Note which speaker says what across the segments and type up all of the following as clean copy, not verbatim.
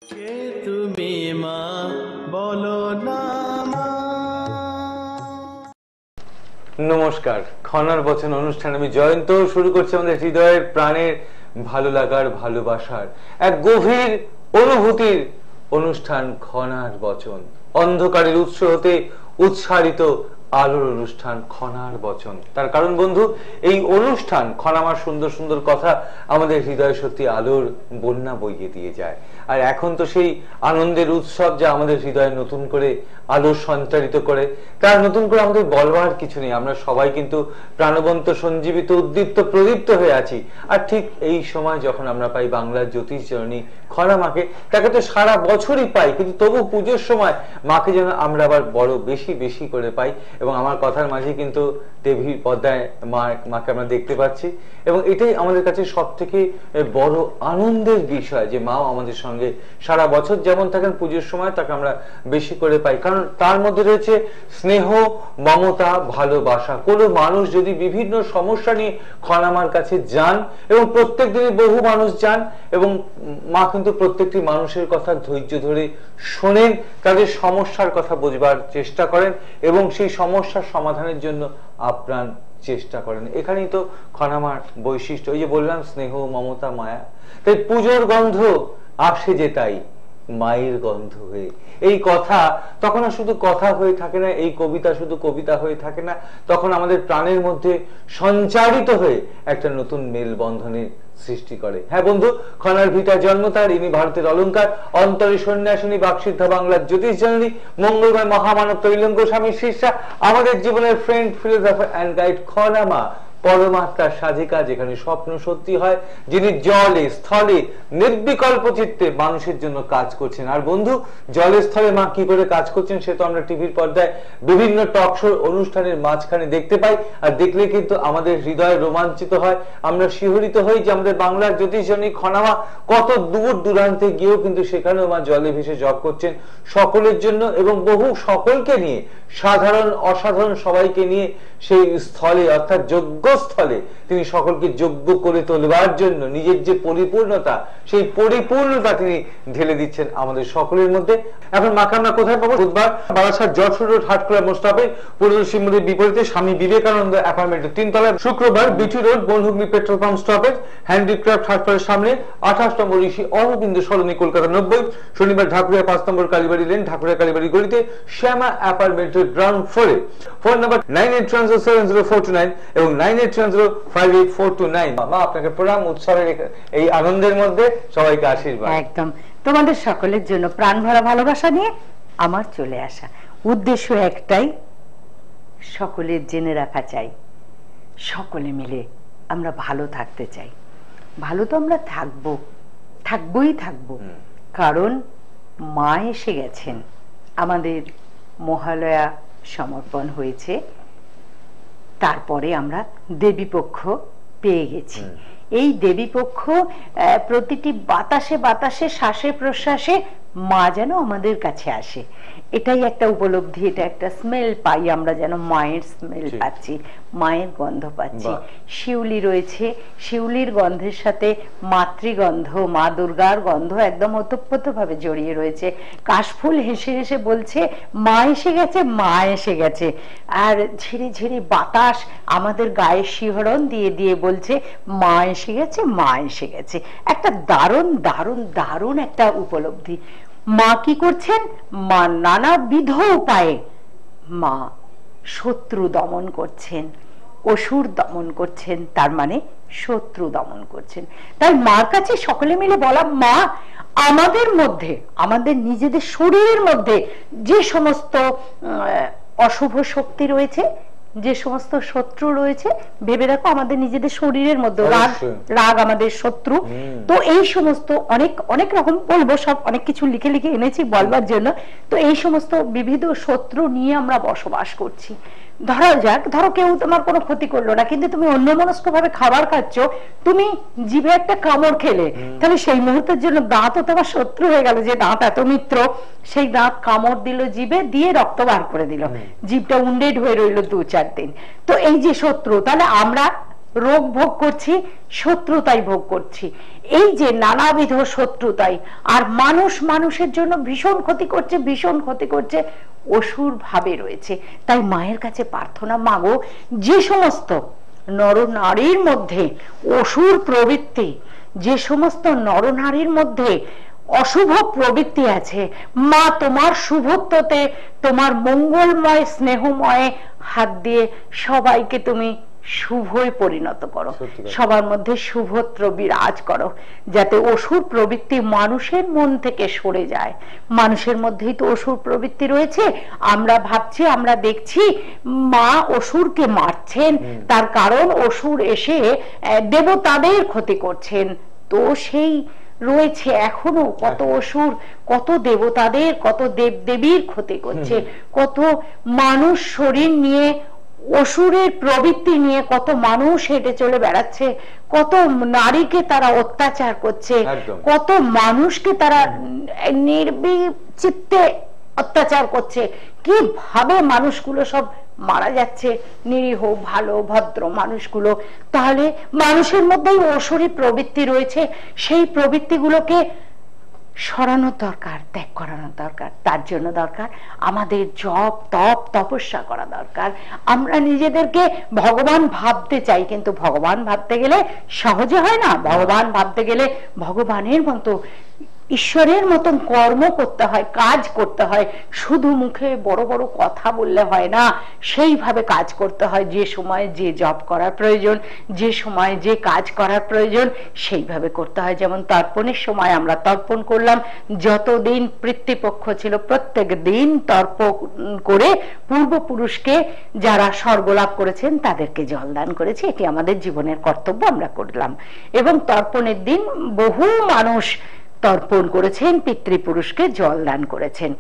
Speaker 1: কে তুমি মা বলো না মা।
Speaker 2: নমস্কার, খনার বচন অনুষ্ঠান আমি জয়ন্ত শুরু করছি আমাদের হৃদয়ের প্রাণের ভালো লাগার ভালোবাসার এক গভীর অনুভূতির অনুষ্ঠান খনার বচন। অন্ধকারের উৎস হতে উৎসারিত আলোর অনুষ্ঠান খনার বচন। তার কারণ বন্ধু, এই অনুষ্ঠান খনামার সুন্দর সুন্দর কথা আমাদের হৃদয়ে সত্যি আলোর বন্যা বইয়ে দিয়ে যায়। আর এখন তো সেই আনন্দের উৎসব যা আমাদের হৃদয়ে নতুন করে আলো সঞ্চারিত করে, তার নতুন করে আমাদের বলবার কিছু নেই। আমরা সবাই কিন্তু প্রাণবন্ত, সঞ্জীবিত, উদ্দীপ্ত, প্রদীপ্ত হয়ে আছি। আর ঠিক এই সময় যখন আমরা পাই বাংলার জ্যোতিষ জননী খনা মাকে, তাকে তো সারা বছরই পাই, কিন্তু তবু পুজোর সময় মাকে যেন আমরা আবার বড় বেশি বেশি করে পাই। এবং আমার কথার মাঝে কিন্তু টিভির পর্দায় মাকে আমরা দেখতে পাচ্ছি, এবং এটাই আমাদের কাছে সব থেকে বড় আনন্দের বিষয় যে মাও আমাদের সঙ্গে সারা বছর যেমন থাকেন, পুজোর সময় তাকে আমরা বেশি করে পাই। কারণ তার মধ্যে রয়েছে স্নেহ, মমতা, ভালোবাসা। কোনো মানুষ যদি বিভিন্ন সমস্যা নিয়ে খনামার কাছে যান, এবং প্রত্যেক দিনই বহু মানুষ যান, এবং মা কিন্তু প্রত্যেকটি মানুষের কথা ধৈর্য ধরে শোনেন, তাদের সমস্যার কথা বোঝবার চেষ্টা করেন, এবং সেই সমস্যার সমাধানের জন্য আপ্রাণ চেষ্টা করেন। এখানেই তো খনামার বৈশিষ্ট্য। ওই যে বললাম, স্নেহ, মমতা, মায়া। তাই পুজোর গন্ধ আসে যে তাই মায়ের গন্ধ হয়ে। এই কথা তখন আর শুধু কথা হয়ে থাকে না, এই কবিতা শুধু কবিতা হয়ে থাকে না, তখন আমাদের প্রাণের মধ্যে সঞ্চারিত হয়ে একটা নতুন মেলবন্ধনের সৃষ্টি করে। হ্যাঁ বন্ধু, খনার ভিটা জন্ম তার, ইনি ভারতের অলংকার, অন্তরে সন্ন্যাসিনী, বাকসিদ্ধা বাংলার জ্যোতিষ জননী, মঙ্গলময় মহামানব তৈলঙ্গ স্বামীর শিষ্যা, আমাদের জীবনের friend, philosopher and guide Khana মা, পরমাত্মার সাধিকা, যেখানে স্বপ্ন সত্যি হয়, যিনি জলে স্থলে নির্বিকল্প চিত্তে মানুষের জন্য কাজ করছেন। আর বন্ধু, জলে স্থলে মা কি করে কাজ করছেন সে তো আমরা টিভির পর্দায় বিভিন্ন টক শো অনুষ্ঠানের মাঝখানে দেখতে পাই। আর দেখলে কিন্তু আমাদের হৃদয় রোমাঞ্চিত হয়, আমরা শিহরিত হই যে আমাদের বাংলার জ্যোতিষজনী খনামা কত দূর দূরান্তে গিয়েও কিন্তু সেখানেও মা জলে ভেসে জপ করছেন সকলের জন্য, এবং বহু সকলকে নিয়ে, সাধারণ অসাধারণ সবাইকে নিয়ে সেই স্থলে অর্থাৎ যোগ্য স্থলে তিনি সকলকে যোগ্য করে তোলবার জন্য নিজের যে পরিপূর্ণতা, সেই পরিপূর্ণতা তিনি ঢেলে দিচ্ছেন আমাদের সকলের মধ্যে। এখন মাকে আমরা কোথায় পাবো? বুধবার বারাসাত যশোর রোড হাটখোলা মোস্টাফে পূর্বদর্শী মন্দির বিপরীতে স্বামী বিবেকানন্দ অ্যাপার্টমেন্টের 3 তলায়। শুক্রবার BT road Bonhooghly petrol pump stoppage handicraft হাটখোলার সামনে 28 নম্বর ঋষি অরবিন্দ সরণি, কলকাতা 90। শনিবার ঢাকুরিয়া 5 নম্বর কালীবাড়ি লেন, ঢাকুরিয়া কালীবাড়ি গলিতে শ্যামা অ্যাপার্টমেন্টের গ্রাউন্ড ফ্লোরে। ফোন নাম্বার 98707429 এবং 9870584229। মা আপনাকে প্রণাম, উৎসবের এই আনন্দের মধ্যে সবাইকে আশীর্বাদ।
Speaker 3: একদম তোমাদের সকলের জন্য প্রাণ ভরা ভালোবাসা নিয়ে আমার চলে আসা। উদ্দেশ্য একটাই, সকলের জেনে রাখা চাই, সকলে মিলে আমরা ভালো থাকতে চাই। ভালো তো আমরা থাকবোই থাকবো, কারণ মা এসে গেছেন। আমাদের মহালয়া সমর্পণ হয়েছে, তারপরে আমরা দেবীপক্ষ পেয়ে গেছি। এই দেবীপক্ষ প্রতিটি বাতাসে বাতাসে, শ্বাসে প্রশ্বাসে মা যেন আমাদের কাছে আসে, এটাই একটা উপলব্ধি, এটা একটা স্মেল পাই আমরা, যেন মায়ের স্মেল পাচ্ছি, মায়ের গন্ধ পাচ্ছি। শিউলি রয়েছে, শিউলির গন্ধের সাথে মাতৃগন্ধ, মা দুর্গার গন্ধ একদম ওতপ্রোতভাবে জড়িয়ে রয়েছে। কাশফুল হেসে হেসে বলছে মা এসে গেছে, মা এসে গেছে। আর ঝিরি ঝিরি বাতাস আমাদের গায়ে শিহরণ দিয়ে দিয়ে বলছে মা এসে গেছে, মা এসে গেছে। একটা দারুণ দারুণ দারুণ একটা উপলব্ধি। মা কি করছেন? মা নানাবিধ উপায়ে মা শত্রু দমন করছেন, অসুর দমন করছেন, তার মানে শত্রু দমন করছেন। তাই মার কাছে সকলে মিলে বলা, মা আমাদের মধ্যে, আমাদের নিজেদের শরীরের মধ্যে যে সমস্ত অশুভ শক্তি রয়েছে, যে সমস্ত শত্রু রয়েছে, ভেবে দেখো আমাদের নিজেদের শরীরের মধ্যে রাগ আমাদের শত্রু। তো এই সমস্ত অনেক অনেক রকম বলবো, সব অনেক কিছু লিখে লিখে এনেছি বলবার জন্য। তো এই সমস্ত বিবিধ শত্রু নিয়ে আমরা বসবাস করছি। ধরা যাক, ধরো কেউ তোমার কোনো ক্ষতি করলো না, কিন্তু তুমি অন্যমনস্ক ভাবে খাবার খাচ্ছ, তুমি জিভে একটা কামড় খেলে, তাহলে সেই মুহূর্তের জন্য দাঁতও তোমার শত্রু হয়ে গেল। যে দাঁত এত মিত্র, সেই দাঁত কামড় দিল জিভে, দিয়ে রক্ত বার করে দিল, জিভটা উন্ডেড হয়ে রইল 2-4 দিন। তো এই যে শত্রু, তাহলে আমরা রোগ ভোগ করছি, শত্রুতাই ভোগ করছি। এই যে নানাবিধ শত্রুতাই, আর মানুষ মানুষের জন্য ভীষণ ক্ষতি করছে, ভীষণ ক্ষতি করছে, অসুর ভাবে রয়েছে। তাই মায়ের কাছে প্রার্থনা, মাগো যে সমস্ত নরনারীর মধ্যে অসুর প্রবৃত্তি, যে সমস্ত নরনারীর মধ্যে অশুভ প্রবৃত্তি আছে, মা তোমার শুভত্বতে, তোমার মঙ্গলময় স্নেহময় হাত দিয়ে সবাইকে তুমি শুভই পরিণত করো, সবার মধ্যে শুভত্র বিরাজ করো, যাতে অসুর প্রবৃত্তি মানুষের মন থেকে সরে যায়। মানুষের মধ্যেই তো অসুর প্রবৃত্তি রয়েছে। আমরা ভাবছি, আমরা দেখছি মা অসুরকে মারছেন, তার কারণ অসুর এসে দেবতাদের ক্ষতি করছেন। তো সেই রয়েছে এখনো কত অসুর, কত দেবতাদের, কত দেবদেবীর ক্ষতি করছে, কত মানুষ শরীর নিয়ে, অসুরের প্রবৃত্তি নিয়ে কত মানুষ হেঁটে চলে বেড়াচ্ছে, কত নারীকে তারা অত্যাচার করছে, কত মানুষকে তারা নির্বিচিত্তে অত্যাচার করছে। কিভাবে মানুষগুলো সব মারা যাচ্ছে, নিরীহ ভালো ভদ্র মানুষগুলো। তাহলে মানুষের মধ্যেই অসুরী প্রবৃত্তি রয়েছে, সেই প্রবৃত্তিগুলোকে সরানোর দরকার, ত্যাগ করানোর দরকার। তার জন্য দরকার আমাদের জপ তপ তপস্যা করা দরকার। আমরা নিজেদেরকে ভগবান ভাবতে চাই, কিন্তু ভগবান ভাবতে গেলে সহজে হয় না। ভগবান ভাবতে গেলে ভগবানের মতো, ঈশ্বরের মতন কর্ম করতে হয়, কাজ করতে হয়। শুধু মুখে বড় বড় কথা বললে হয় না, সেইভাবে কাজ করতে হয়। যে সময় যে জব করার প্রয়োজন, যে সময় যে কাজ করার প্রয়োজন, সেইভাবে করতে হয়। যেমন তর্পণের সময় আমরা তর্পণ করলাম, যতদিন পিতৃপক্ষ ছিল প্রত্যেক দিন তর্পণ করে পূর্বপুরুষকে, যারা স্বর্গলাভ করেছেন তাদেরকে জলদান করেছি। এটি আমাদের জীবনের কর্তব্য, আমরা করলাম। এবং তর্পণের দিন বহু মানুষ তর্পণ করেছেন, পিতৃপুরুষকে জল দান করেছেন,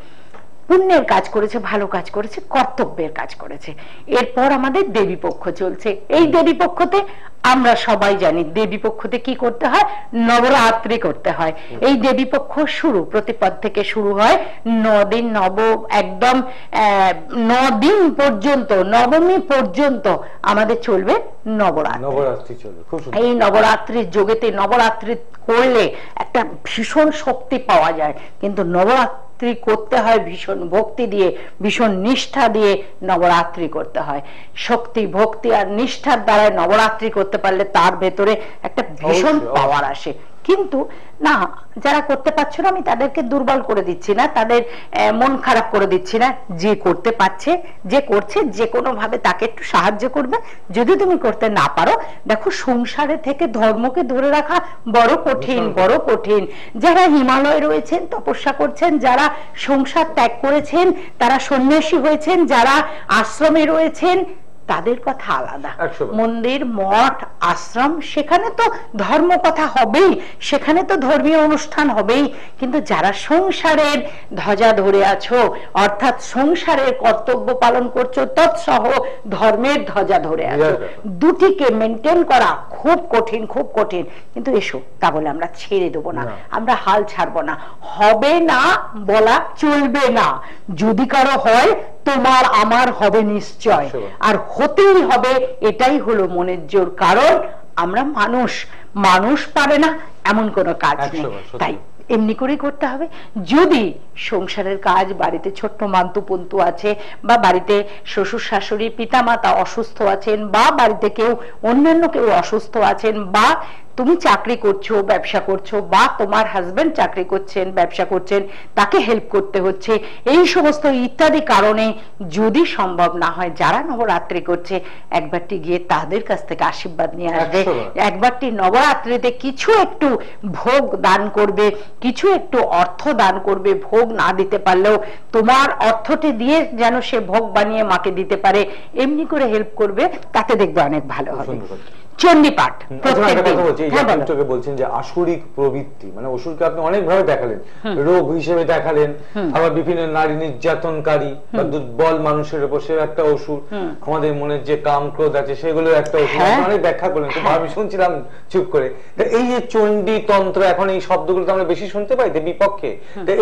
Speaker 3: পুণ্যের কাজ করেছে, ভালো কাজ করেছে, কর্তব্যের কাজ করেছে। এরপর আমাদের দেবী পক্ষ চলছে। এই দেবী পক্ষতে আমরা সবাই জানি দেবী পক্ষতে কি করতে হয়, নবরাত্রি করতে হয়। এই দেবী পক্ষ শুরু প্রতিপদ থেকে শুরু হয়, 9 দিন, একদম 9 দিন পর্যন্ত, নবমী পর্যন্ত আমাদের চলবে নবরাত্রি চলবে। এই নবরাত্রির যোগেতে, নবরাত্রি করলে একটা ভীষণ শক্তি পাওয়া যায়, কিন্তু নবরাত্রি করতে হয় ভীষণ ভক্তি দিয়ে, ভীষণ নিষ্ঠা দিয়ে নবরাত্রি করতে হয়। শক্তি ভক্তি আর নিষ্ঠার দ্বারা নবরাত্রি করতে পারলে তার ভেতরে একটা ভীষণ পাওয়ার আসে। কিন্তু না, যারা করতে পারছো না আমি তাদেরকে দুর্বল করে দিচ্ছি না, তাদের মন খারাপ করে দিচ্ছি না। যে করতে পারছে, যে করছে, যে কোনো ভাবে তাকে একটু সাহায্য করবে। যদি তুমি করতে না পারো, দেখো সংসারে থেকে ধর্মকে ধরে রাখা বড় কঠিন, বড় কঠিন। যারা হিমালয়ে রয়েছেন, তপস্যা করছেন, যারা সংসার ত্যাগ করেছেন, তারা সন্ন্যাসী হয়েছেন, যারা আশ্রমে রয়েছেন, তাদের কথা আলাদা। মন্দির, মঠ, আশ্রম, সেখানে তো ধর্ম কথা হবেই, সেখানে তো ধর্মীয় অনুষ্ঠান হবেই। কিন্তু যারা সংসারের ধ্বজা ধরে আছো, অর্থাৎ সংসারের কর্তব্য পালন করছো, তৎসহ ধর্মের ধ্বজা ধরে আছো, দুটিকে মেনটেন করা খুব কঠিন, খুব কঠিন। কিন্তু এসো, তা বলে আমরা ছেড়ে দেবো না, আমরা হাল ছাড়বো না। হবে না বলা চলবে না। যদি কারো হয়, তোমার আমার হবে নিশ্চয়, আর হতেই হবে। এটাই হলো মনের জোর। কারণ আমরা মানুষ, মানুষ পারে না এমন কোনো কাজ নেই। তাই এমনি করেই করতে হবে। যদি সংসারের কাজ, বাড়িতে ছোট্ট মান্তু পন্তু আছে, বা বাড়িতে শ্বশুর শাশুড়ি পিতা মাতা অসুস্থ আছেন, বা বাড়িতে কেউ অন্যান্য কেউ অসুস্থ আছেন, বা তুমি চাকরি করছো, ব্যবসা করছো, বা তোমার হাজবেন্ড চাকরি করছেন, ব্যবসা করছেন, তাকে হেল্প করতে হচ্ছে, এই সমস্ত ইত্যাদি কারণে যদি সম্ভব না হয়, যারা নবরাত্রি করছে একবারটি গিয়ে তাদের কাছ থেকে আশীর্বাদ নিয়ে আসবে। একবারটি নবরাত্রিতে কিছু একটু ভোগ দান করবে, কিছু একটু অর্থ দান করবে। ভোগ না দিতে পারলেও তোমার অর্থটি দিয়ে যেন সে ভোগ বানিয়ে মাকে দিতে পারে, এমনি করে হেল্প করবে, তাতে দেখবে অনেক ভালো হবে। চণ্ডীপাঠ
Speaker 2: বলছেন যে আসুরিক প্রবৃত্তি, মানে অসুরকে আপনি অনেক ভাবে দেখালেন, রোগ হিসেবে দেখালেন, আবার বিভিন্ন নারী নির্যাতনকারী বা দুর্বল মানুষের উপর সে একটা অসুর, আমাদের মনের যে কাম ক্রোধ আছে সেগুলো একটা অসুর, অনেক ব্যাখ্যা করলেন। আমি শুনছিলাম চুপ করে। এই যে চণ্ডী তন্ত্র, এখন এই শব্দগুলো তো আমরা বেশি শুনতে পাই বিপক্ষে,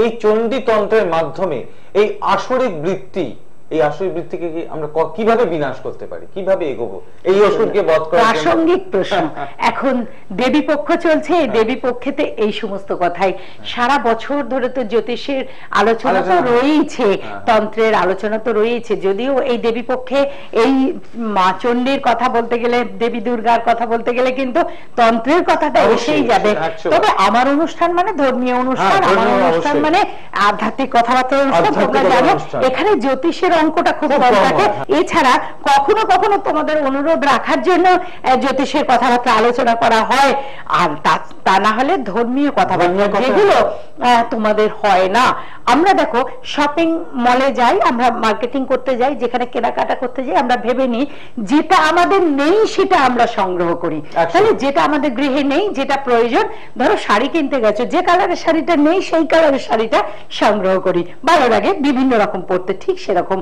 Speaker 2: এই চণ্ডী তন্ত্রের মাধ্যমে এই আসরিক বৃত্তি এই আসুরি বৃত্তিকে কি আমরা কিভাবে বিনাশ করতে পারি, কিভাবে এগোবো এই অসুরকে বধ করার জন্য?
Speaker 3: প্রাসঙ্গিক প্রশ্ন। এখন দেবী পক্ষ চলছে, এই দেবী পক্ষেতে এই সমস্ত কথাই সারা বছর ধরে তো জ্যোতিষের আলোচনা তো রয়েছে, তন্ত্রের আলোচনা তো রয়েছে। যদিও এই দেবী পক্ষে এই মা চণ্ডীর কথা বলতে গেলে, দেবী দুর্গার কথা বলতে গেলে কিন্তু তন্ত্রের কথাটা এসেই যাবে। তবে আমার অনুষ্ঠান মানে ধর্মীয় অনুষ্ঠান, আমার অনুষ্ঠান মানে আধ্যাত্মিক কথাবার্তা অনুষ্ঠান। তোমরা জানো এখানে জ্যোতিষের অঙ্কটা খুব কম থাকে। এছাড়া কখনো কখনো তোমাদের অনুরোধ রাখার জন্য জ্যোতিষের কথাবার্তা আলোচনা করা হয়, আর তা না হলে ধর্মীয় কথাবার্তা যেগুলো তোমাদের হয় না। আমরা দেখো শপিং মলে যাই, আমরা মার্কেটিং করতে যাই, যেখানে কেনাকাটা করতে যাই, আমরা ভেবে নিই যেটা আমাদের নেই সেটা আমরা সংগ্রহ করি। তাহলে যেটা আমাদের গৃহে নেই, যেটা প্রয়োজন, ধরো শাড়ি কিনতে গেছো, যে কালারের শাড়িটা নেই সেই কালারের শাড়িটা সংগ্রহ করি, ভালো লাগে বিভিন্ন রকম পড়তে। ঠিক সেরকম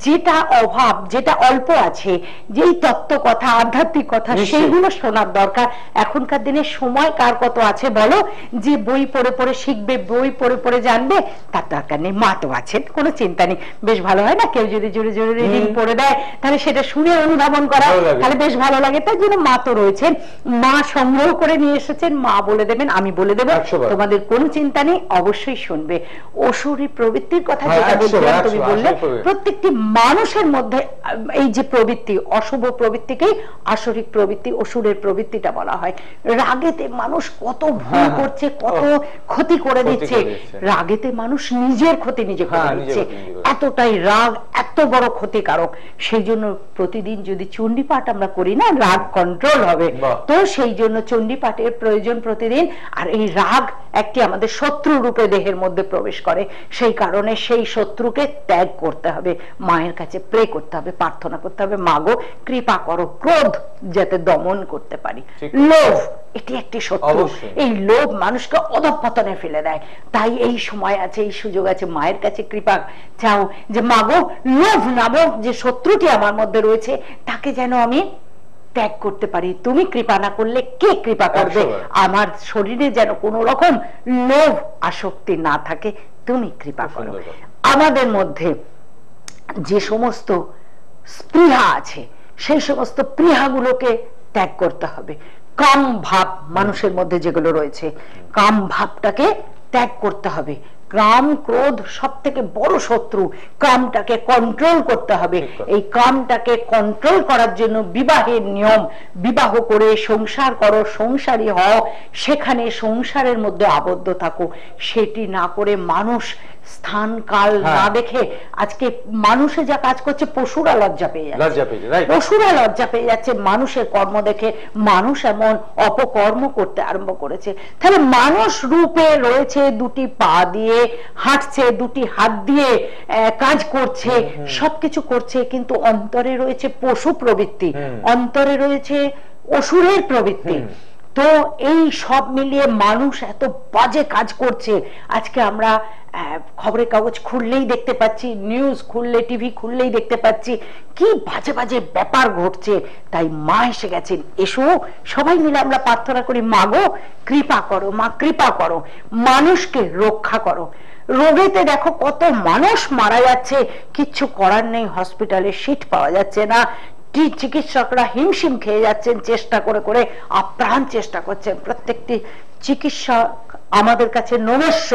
Speaker 3: যেটা অভাব, যেটা অল্প আছে, যেই তত্ত্ব কথা, আধ্যাত্মিক কথা, সেইগুলো শোনার দরকার। এখনকার দিনে সময় কার কত আছে বলো, যে বই পড়ে পড়ে শিখবে, বই পড়ে পড়ে জানবে, তার দরকার নেই। মা তো আছেন, কোনো চিন্তা নেই। বেশ ভালো হয় না কেউ যদি জোরে জোরে রিডিং পড়ে দেয়, তাহলে সেটা শুনে অনুধাবন করা, তাহলে বেশ ভালো লাগে। তার জন্য মা তো রয়েছেন, মা সংগ্রহ করে নিয়ে এসেছেন, মা বলে দেবেন, আমি বলে দেবো, তোমাদের কোনো চিন্তা নেই, অবশ্যই শুনবে। অসুরী প্রবৃত্তির কথা যেটা বলছিলাম, তুমি বললে প্রত্যেকটি মানুষের মধ্যে এই যে প্রবৃত্তি, অশুভ প্রবৃত্তিকেই আসরিক প্রবৃত্তি, অসুরের প্রবৃত্তিটা বলা হয়। রাগেতে মানুষ কত ভুল করছে, কত ক্ষতি করে দিচ্ছে। রাগেতে মানুষ নিজের ক্ষতি নিজে করে দিচ্ছে, এতটাই রাগ এত বড় ক্ষতিকারক। সেই জন্য প্রতিদিন যদি চণ্ডী পাঠ আমরা করি না, রাগ কন্ট্রোল হবে। তো সেই জন্য চণ্ডী পাঠের প্রয়োজন প্রতিদিন। আর এই রাগ একটি আমাদের শত্রু রূপে দেহের মধ্যে প্রবেশ করে, সেই কারণে সেই শত্রুকে ত্যাগ করতে হবে, মায়ের কাছে প্রে করতে হবে, প্রার্থনা করতে হবে, মাগো কৃপা করো ক্রোধ যাতে দমন করতে পারি। লোভ এটি একটি শত্রু, এই লোভ মানুষকে অধঃপতনে ফেলে দেয়। তাই এই সময় আছে, এই সুযোগ আছে, মায়ের কাছে কৃপা চাও যে মাগো লোভ নামক যে শত্রুটি আমার মধ্যে রয়েছে তাকে যেন আমি ত্যাগ করতে পারি। তুমি কৃপা না করলে কে কৃপা করবে? আমার শরীরে যেন কোনো রকম লোভ আসক্তি না থাকে, তুমি কৃপা করো। আমাদের মধ্যে যে সমস্ত স্পৃহা আছে সেই সমস্ত স্পৃহাগুলোকে ত্যাগ করতে হবে। কাম ভাব মানুষের মধ্যে যেগুলো রয়েছে, কাম ভাবটাকে ত্যাগ করতে হবে। কাম ক্রোধ সব থেকে বড় শত্রু, কামটাকে কন্ট্রোল করতে হবে। এই কামটাকে কন্ট্রোল করার জন্য বিবাহের নিয়ম, বিবাহ করে সংসার করো, সংসারী হও, সেখানে সংসারের মধ্যে আবদ্ধ থাকো। সেটি না করে মানুষ স্থান কাল না দেখে আজকে মানুষে যা কাজ করছে, পশুরা লজ্জা পেয়ে যাচ্ছে, পশুরা লজ্জা পেয়ে যাচ্ছে মানুষের কর্ম দেখে। মানুষ এমন অপকর্ম করতে আরম্ভ করেছে। তাহলে মানুষ রূপে রয়েছে, দুটি পা দিয়ে হাঁটছে, দুটি হাত দিয়ে কাজ করছে, সবকিছু করছে, কিন্তু অন্তরে রয়েছে পশু প্রবৃত্তি, অন্তরে রয়েছে অসুরের প্রবৃত্তি। তো এই সব মিলিয়ে মানুষ এত বাজে কাজ করছে। আজকে আমরা খবরের কাগজ খুললেই দেখতে পাচ্ছি, নিউজ খুললে, টিভি খুললেই দেখতে পাচ্ছি কি বাজে বাজে ব্যাপার ঘটছে। তাই মা এসে গেছেন, এসো সবাই মিলে আমরা প্রার্থনা করি, মাগো কৃপা করো, মা কৃপা করো, মানুষকে রক্ষা করো। রোগেতে দেখো কত মানুষ মারা যাচ্ছে, কিচ্ছু করার নেই, হসপিটালে সিট পাওয়া যাচ্ছে না, চিকিৎসকরা হিমশিম খেয়ে যাচ্ছেন, চেষ্টা করে করে আপ্রাণ চেষ্টা করছেন। প্রত্যেকটি চিকিৎসক আমাদের কাছে নমস্য,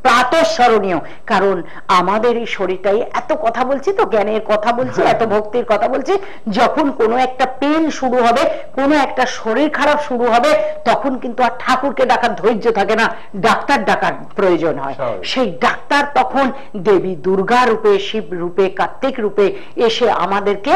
Speaker 3: প্রাতঃস্মরণীয়, কারণ আমাদের এই শরীরটাই এত কথা বলছি, তো জ্ঞানের কথা বলছি, এত ভক্তির কথা বলছি। যখন কোনো একটা পেন শুরু হবে, কোনো একটা শরীর খারাপ শুরু হবে, তখন কিন্তু আর ঠাকুরকে ডাকার ধৈর্য থাকে না, ডাক্তার ডাকার প্রয়োজন হয়। সেই ডাক্তার তখন দেবী দুর্গা রূপে, শিব রূপে, কার্তিক রূপে এসে আমাদেরকে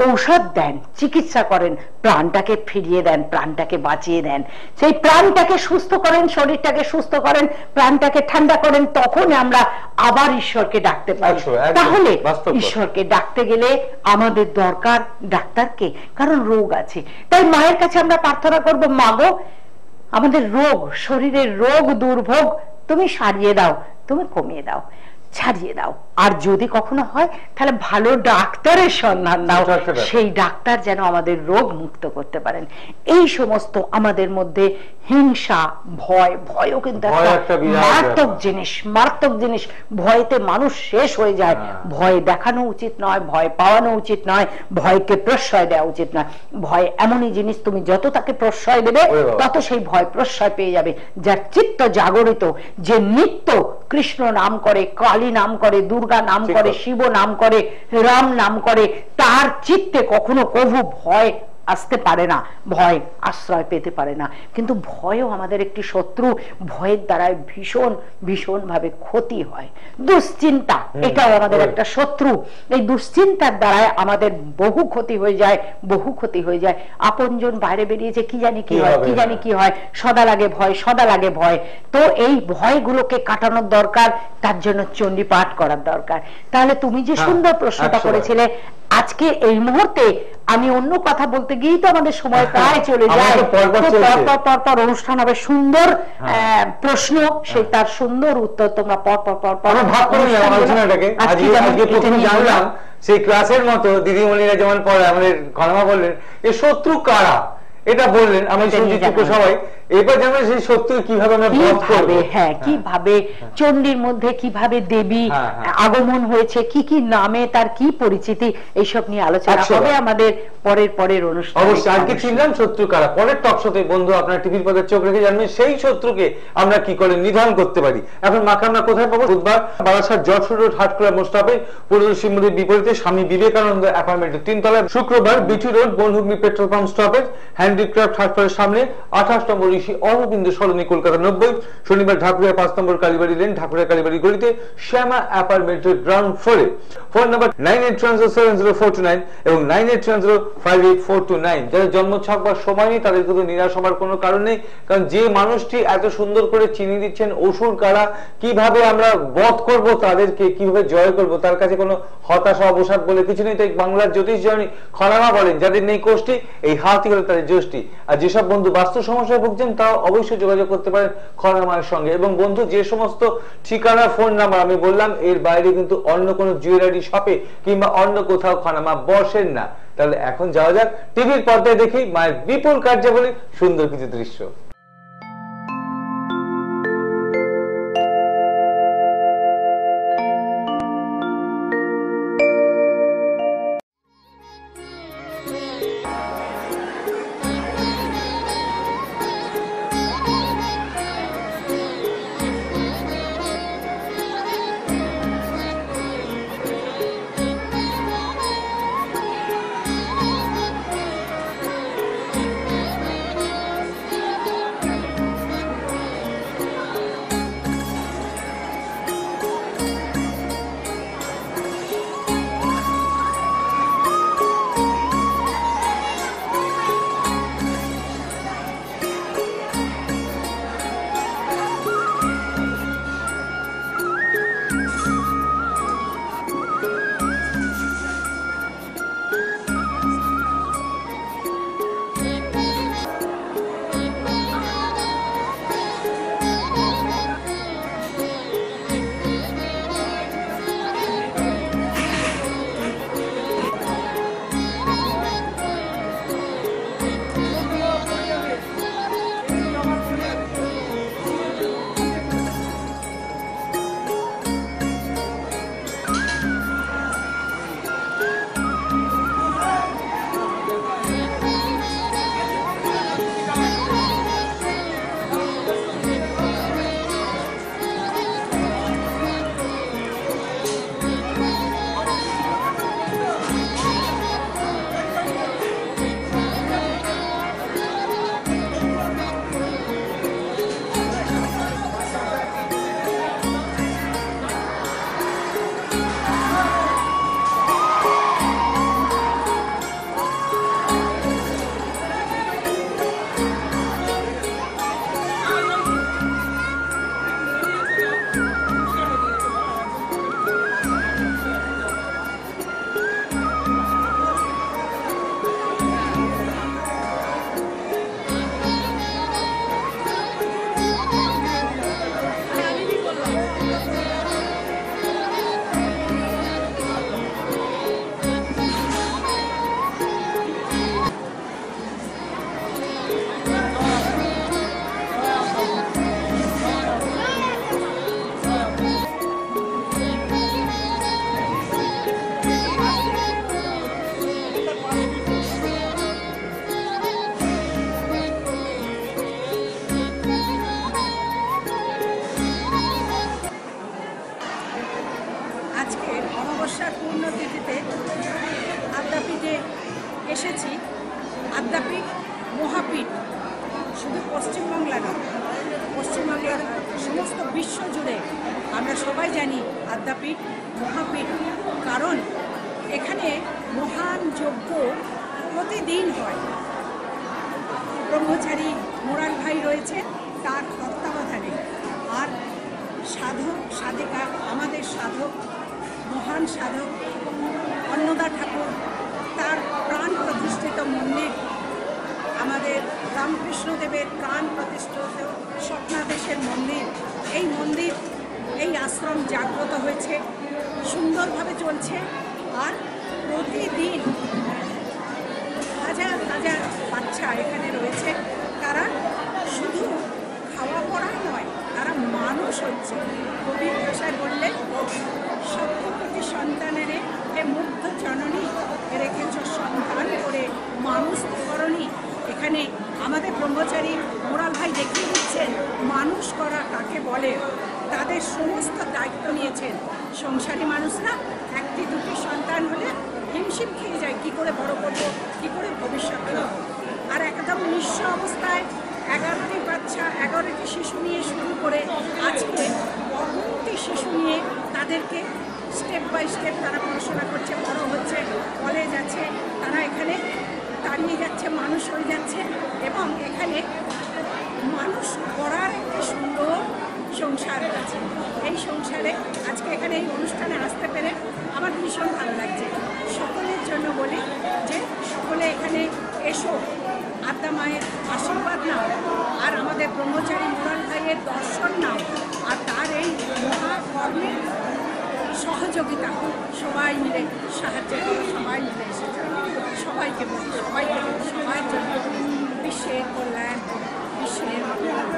Speaker 3: ঔষধ দেন, চিকিৎসা করেন, প্রাণটাকে ফিরিয়ে দেন, প্রাণটাকে বাঁচিয়ে দেন, সেই প্রাণটাকে সুস্থ করেন, শরীরটাকে সুস্থ করেন, প্রাণটাকে ঠান্ডা করেন। তখন আমরা আবার ঈশ্বরকে ডাকতে পারি। তাহলে ঈশ্বরকে ডাকতে গেলে আমাদের দরকার ডাক্তারকে, কারণ রোগ আছে। তাই মায়ের কাছে আমরা প্রার্থনা করব, মাগো আমাদের রোগ, শরীরের রোগ দুর্ভোগ তুমি সারিয়ে দাও, তুমি কমিয়ে দাও। ছাড়িয়ে দাও। আর যদি কখনো হয় তাহলে ভালো ডাক্তারের সন্ধান দাও, সেই ডাক্তার যেন আমাদের রোগ মুক্ত করতে পারেন। এই সমস্ত আমাদের মধ্যে হিংসা, ভয়ও কিন্তু একটা মারাত্মক জিনিস, মারাত্মক জিনিস। ভয়তে মানুষ শেষ হয়ে যায়। ভয় দেখানো উচিত নয়, ভয় পাওয়ানো উচিত নয়, ভয়কে প্রশ্রয় দেওয়া উচিত নয়। ভয় এমনই জিনিস, তুমি যত তাকে প্রশ্রয় দেবে তত সেই ভয় প্রশ্রয় পেয়ে যাবে। যার চিত্ত জাগরিত, যে নিত্য কৃষ্ণ নাম করে, কালী নাম করে, দুর্গা নাম করে, শিব নাম করে, রাম নাম করে, তার চিত্তে কখনো কভু ভয় আসতে পারে না, ভয় আশ্রয় পেতে পারে না। কিন্তু ভয়ও আমাদের একটি শত্রু। ভয়ের দ্বারাই ভীষণ ভীষণ ভাবে ক্ষতি হয়। দুশ্চিন্তা, এটাও আমাদের একটা শত্রু। এই দুশ্চিন্তার দ্বারাই আমাদের বহু ক্ষতি হয়ে যায়, বহু ক্ষতি হয়ে যায়। আপনজন বাইরে বেরিয়েছে, কি জানি কি হয়, কি জানি কি হয়, সদা লাগে ভয়, সদা লাগে ভয়। তো এই ভয়গুলোকে কাটানোর দরকার, তার জন্য চণ্ডী পাঠ করার দরকার। তাহলে তুমি যে সুন্দর প্রশ্নটা করেছিলে, আজকে এই মুহূর্তে আমি অন্য কথা বলতে গিয়েই তো আমাদের সময় প্রায় চলে যায়। পরপর অনুষ্ঠান হবে, সুন্দর প্রশ্ন, সেই তার সুন্দর উত্তর তোমরা পরপর
Speaker 2: ভাগ করে নিলাম আলোচনাটাকে। আজকে প্রথমে জানলাম সেই ক্লাসের মতো দিদিমণিরা যেমন পড়ে, আমাদের কর্মা বললেন এই শত্রু কারা, এটা বললেন, আমি সবাই এবার যেমন সেই শত্রু কিভাবে আমরা বধ করব,
Speaker 3: হ্যাঁ কিভাবে চণ্ডীর মধ্যে কিভাবে দেবী আগমন হয়েছে, কি কি নামে তার কি পরিচিতি, এইসব নিয়ে আলোচনা হবে আমাদের পরের অনুষ্ঠান।
Speaker 2: অবশ্যই আজকে চিনলাম শত্রু কারা। পরের টকশোতে বন্ধু আপনার টিভির পর্দায় চোখ রেখে জানবেন সেই শত্রুকে আমরা কি করে নিধন করতে পারি। এখন মাকে আমরা কোথায় পাবো? বুধবার বারাসাত যশোর রোড হাটখোলা মোস্ট স্টপে পূর্ব শিমুলির বিপরীতে স্বামী বিবেকানন্দ অ্যাপার্টমেন্টের 3 তলায়। শুক্রবার বিটি রোড বনভূমি পেট্রোল পাম্প স্টপেজ হ্যান্ডিক্রাফট হাটখোলার সামনে 28 নম্বর ঋষি অরবিন্দ সরণি কলকাতা 90। শনিবার ঢাকুরিয়া 5 নম্বর কালীবাড়ি লেন ঢাকুরিয়া কালীবাড়ি গলিতে শ্যামা অ্যাপার্টমেন্টের গ্রাউন্ড ফ্লোরে। ফোন নাম্বার 9830700429 এবং 9830584229। যাদের জন্মছক বা সময় নেই তাদের কিন্তু নিরাশ হবার কোনো কারণ নেই, কারণ যে মানুষটি এত সুন্দর করে চিনিয়ে দিচ্ছেন অসুর কারা, কিভাবে আমরা বধ করব, তাদেরকে কিভাবে জয় করব, তার কাছে কোনো হতাশা অবসাদ বলে কিছু নেই। তাই বাংলার জ্যোতিষ জননী খনামা বলেন, যাদের নেই কোষ্ঠী এই হাতই হলো তাদের যষ্টি। আর যেসব বন্ধু বাস্তু সমস্যায় ভুগছেন তাও অবশ্যই যোগাযোগ করতে পারেন খনামার সঙ্গে। এবং বন্ধু যে সমস্ত ঠিকানা ফোন নাম্বার আমি বললাম, এর বাইরে কিন্তু অন্য কোনো জুয়েলারি শপে কিংবা অন্য কোথাও খনামা বসেন না। তাহলে এখন যাওয়া যাক টিভির পর্দায় দেখি মায়ের বিপুল কার্যাবলী, সুন্দর কিছু দৃশ্য।
Speaker 4: আজকে অমাবস্যার পূর্ণতিথিতে আদ্যাপীঠে এসেছি। আদ্যাপীঠ মহাপীঠ শুধু পশ্চিমবাংলা না, পশ্চিমবাংলার সমস্ত বিশ্ব জুড়ে আমরা সবাই জানি আদ্যাপীঠ মহাপীঠ, কারণ এখানে মহান যজ্ঞ প্রতিদিন হয়। ব্রহ্মচারী মোরাল ভাই রয়েছে তার তত্ত্বাবধানে, আর সাধক সাধিকা আমাদের সাধক, মহান সাধক অন্নদা ঠাকুর, তার প্রাণ প্রতিষ্ঠিত মন্দির, আমাদের রামকৃষ্ণদেবের প্রাণ প্রতিষ্ঠিত স্বপ্নাদেশের মন্দির, এই মন্দির, এই আশ্রম জাগ্রত হয়েছে, সুন্দরভাবে চলছে। আর প্রতিদিন হাজার হাজার বাচ্চা এখানে রয়েছে, তারা শুধু খাওয়া পড়া নয়, তারা মানুষ হচ্ছে। কবির ভাষায় বললে সত্যপতি সন্তানের হে মুগ্ধ জননী রেখেছ সন্তান করে মানুষ করণী। এখানে আমাদের ব্রহ্মচারী মোরাল ভাই দেখিয়ে দিচ্ছেন মানুষ করা কাকে বলে। তাদের সমস্ত দায়িত্ব নিয়েছেন। সংসারী মানুষরা একটি দুটি সন্তান হলে হিমশিম খেয়ে যায়, কী করে বড় করবো, কী করে ভবিষ্যৎ করবো। আর একদম নিঃস্ব অবস্থায় 11টি বাচ্চা, 11টি শিশু নিয়ে শুরু করে আজকে অগুন্তি শিশু নিয়ে তাদেরকে স্টেপ বাই স্টেপ তারা পড়াশোনা করছে, বড় হচ্ছে, কলেজ আছে, তারা এখানে দাঁড়িয়ে যাচ্ছে, মানুষ হয়ে যাচ্ছে, এবং এখানে মানুষ করার একটি সুন্দর সংসার আছে। এই সংসারে আজকে এখানে এই অনুষ্ঠানে আসতে পেরে আমার ভীষণ ভালো লাগছে। সকলের জন্য বলি যে সকলে এখানে এসো, আদ্যা মায়ের আশীর্বাদ নাও, আর আমাদের ব্রহ্মচারী মোরাল ভাইয়ের দর্শন নাও, আর তার এই মহাকর্মের সহযোগিতা সবাই মিলে সাহায্য করো। সবাই মিলে এসেছে, সবাইকে বলি, সবাইকে বলি, সবার জন্য বিশ্বের কল্যাণ, বিশ্বের কল্যাণ।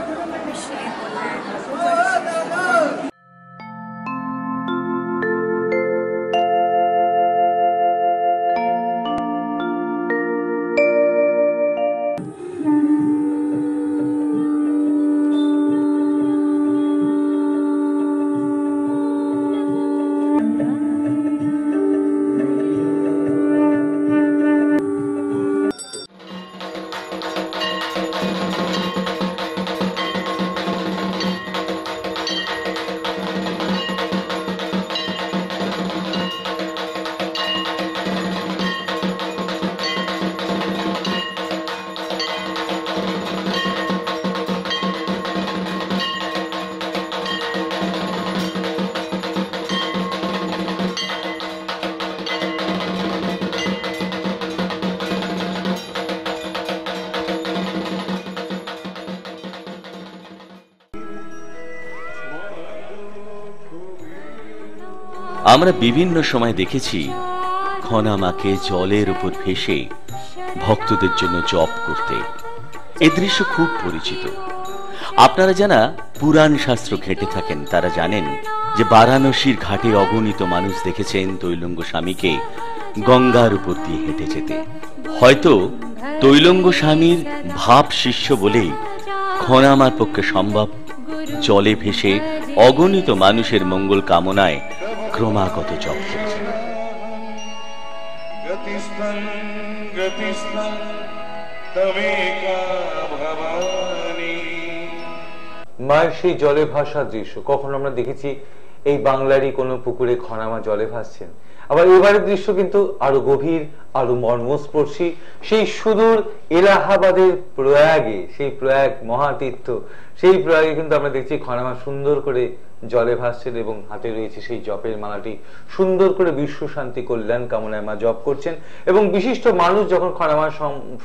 Speaker 5: আমরা বিভিন্ন সময় দেখেছি খনা মাকে জলের উপর ভেসে ভক্তদের জন্য জপ করতে। এ দৃশ্য খুব পরিচিত। আপনারা যারা পুরাণ শাস্ত্র ঘেঁটে থাকেন তারা জানেন যে বারাণসীর ঘাটে অগণিত মানুষ দেখেছেন তৈলঙ্গ স্বামীকে গঙ্গার উপর দিয়ে হেঁটে যেতে। হয়তো তৈলঙ্গ স্বামীর ভাব শিষ্য বলেই খনামার পক্ষে সম্ভব জলে ভেসে অগণিত মানুষের মঙ্গল কামনায় ক্রমাগত জপ করছে।
Speaker 2: মায়ের সেই জলে ভাসার দৃশ্য কখনো আমরা দেখেছি এই বাংলারই কোনো পুকুরে খনামা জলে ভাসছেন। আবার এবারের দৃশ্য কিন্তু আরো গভীর, আরো মর্মস্পর্শী। সেই সুদূর এলাহাবাদের প্রয়াগে, সেই প্রয়াগ মহাতীর্থ, সেই প্রয়াগে কিন্তু আমরা দেখছি খনামা সুন্দর করে জলে ভাসছেন এবং হাতে রয়েছে সেই জপের মালাটি। সুন্দর করে বিশ্ব শান্তি কল্যাণ কামনায় মা জপ করছেন এবং বিশিষ্ট মানুষ যখন খনামার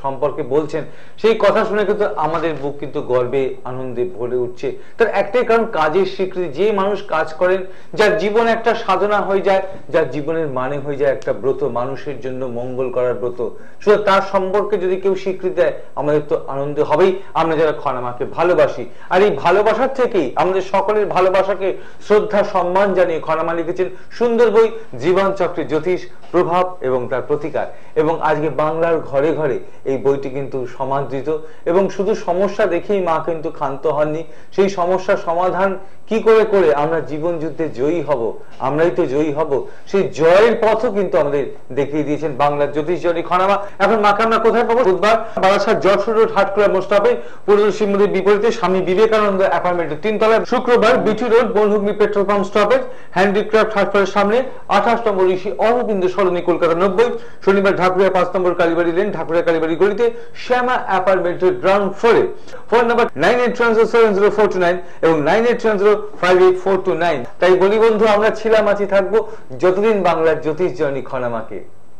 Speaker 2: সম্পর্কে বলছেন সেই কথা শুনে কিন্তু আমাদের বুক কিন্তু গর্বে আনন্দে ভরে উঠছে। তার একটাই কারণ, কাজের স্বীকৃতি। যে মানুষ কাজ করেন, যার জীবন একটা সাধনা হয়ে যায়, যার জীবনের মানে হয়ে যায় একটা ব্রত, মানুষের জন্য মঙ্গল করার ব্রত, শুধু তার সম্পর্কে যদি কেউ স্বীকৃতি দেয় আমাদের তো আনন্দ হবেই। আমরা যারা খনামাকে ভালোবাসি, আর এই ভালোবাসার থেকেই আমাদের সকলের ভালোবাসাকে শ্রদ্ধা সম্মান জানিয়ে খনামা লিখেছেন সুন্দর বই জীবন চক্রে জ্যোতিষ প্রভাব এবং তার প্রতিকার। এবং আজকে বাংলার ঘরে ঘরে এই বইটি কিন্তু সমাদৃত, এবং শুধু সমস্যা দেখেই মা কিন্তু ক্ষান্ত হননি। সেই সমস্যার সমাধান কি করে করে আমরা জীবন যুদ্ধে জয়ী হব, আমরাই তো জয়ী হব, সেই জয়ের পথও কিন্তু আমাদের দেখিয়ে দিয়েছেন বাংলার জ্যোতিষ জনী খনামা। এখন মাকে আমরা কোথায় পাবো? বুধবার বারাসাত জটসুর রোড হাটখোলা মোড় স্টপে পূর্বদর্শী শিব মন্দির বিপরীতে স্বামী বিবেকানন্দ অ্যাপার্টমেন্টের 3 তলায়। শুক্রবার BT road Bonhooghly petrol pump stoppage handicraft হাটখোলার সামনে 28 নম্বর ঋষি অরবিন্দ সরণি কলকাতা 90। শনিবার ঢাকুরিয়া 5 নম্বর কালীবাড়ি লেন ঢাকুরিয়া কালীবাড়ি গলিতে শ্যামা অ্যাপার্টমেন্টের গ্রাউন্ড ফ্লোরে। ফোন নাম্বার 9830700429 এবং 9830584229। তাই বলি বন্ধু, আমরা ছিলাম আছি থাকবো যতদিন বাংলার জ্যোতিষ জনী খনামাকে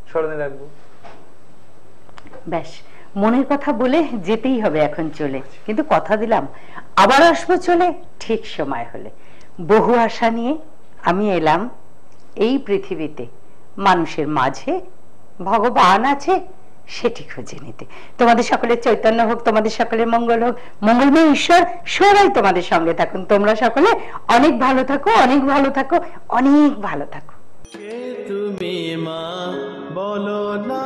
Speaker 2: স্মরণে রাখবো।
Speaker 3: ব্যাস, মনের কথা বলে যেতেই হবে এখন চলে, কিন্তু কথা দিলাম আবার আসবো চলে ঠিক সময় হলে। বহু আশা নিয়ে আমি এলাম এই পৃথিবীতে, মানুষের মাঝে ভগবান আছে সেটি খুঁজে নিতে। তোমাদের সকলের চৈতন্য হোক, তোমাদের সকলের মঙ্গল হোক, মঙ্গলময় ঈশ্বর সবাই তোমাদের সঙ্গে থাকুন। তোমরা সকলে অনেক ভালো থাকো, অনেক ভালো থাকো, অনেক ভালো থাকো।
Speaker 1: কে তুমি মা বলো না।